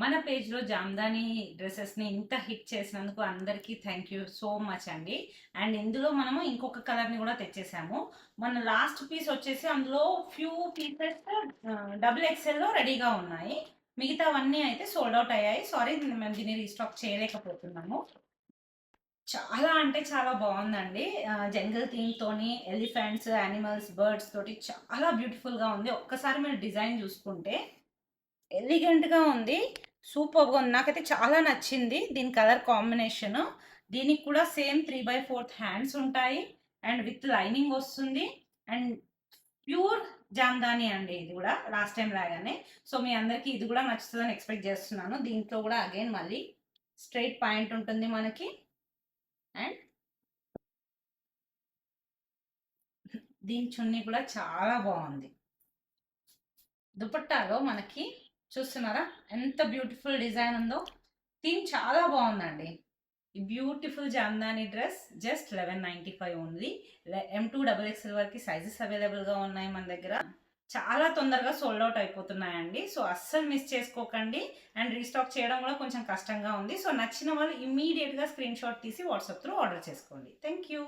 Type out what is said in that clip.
మన పేజ్లో జామ్దాని డ్రెస్సెస్ని ఇంత హిట్ చేసినందుకు అందరికీ థ్యాంక్ యూ సో మచ్ అండి. అండ్ ఇందులో మనము ఇంకొక కలర్ని కూడా తెచ్చేసాము. మన లాస్ట్ పీస్ వచ్చేసి అందులో ఫ్యూ పీసెస్ డబుల్ ఎక్స్ఎల్లో రెడీగా ఉన్నాయి. మిగతావన్నీ అయితే సోల్డ్ అవుట్ అయ్యాయి. సారీ, మేము దీన్ని రీస్టాక్ చేయలేకపోతున్నాము. చాలా అంటే చాలా బాగుందండి. జంగల్ థీమ్ తోని ఎలిఫెంట్స్, యానిమల్స్, బర్డ్స్ తోటి చాలా బ్యూటిఫుల్ గా ఉంది. ఒక్కసారి మీరు డిజైన్ చూసుకుంటే ఎలిగెంట్ గా ఉంది, సూపర్ గా ఉంది. నాకైతే చాలా నచ్చింది దీని కలర్ కాంబినేషన్. దీనికి కూడా సేమ్ 3/4 హ్యాండ్స్ ఉంటాయి అండ్ విత్ లైనింగ్ వస్తుంది. అండ్ ప్యూర్ జామ్దాని అండి, ఇది కూడా లాస్ట్ టైం లాగానే. సో మీ అందరికి ఇది కూడా నచ్చుతుందని ఎక్స్పెక్ట్ చేస్తున్నాను. దీంట్లో కూడా అగైన్ మళ్ళీ స్ట్రైట్ పాయింట్ ఉంటుంది మనకి. అండ్ దీని చున్నీ కూడా చాలా బాగుంది. దుపట్టాలో మనకి చూస్తున్నారా ఎంత బ్యూటిఫుల్ డిజైన్ ఉందో. థీమ్ చాలా బాగుందండి. ఈ బ్యూటిఫుల్ జామ్దాని డ్రెస్ జస్ట్ 1195 ఉంది. M2XXL వరకు సైజెస్ అవైలబుల్గా ఉన్నాయి మన దగ్గర. చాలా తొందరగా సోల్డ్ అవుట్ అయిపోతున్నాయండి. సో అస్సలు మిస్ చేసుకోకండి. అండ్ రీస్టాక్ చేయడం కూడా కొంచెం కష్టంగా ఉంది. సో నచ్చిన వాళ్ళు ఇమ్మీడియట్గా స్క్రీన్ షాట్ తీసి వాట్సాప్ త్రూ ఆర్డర్ చేసుకోండి. Thank you.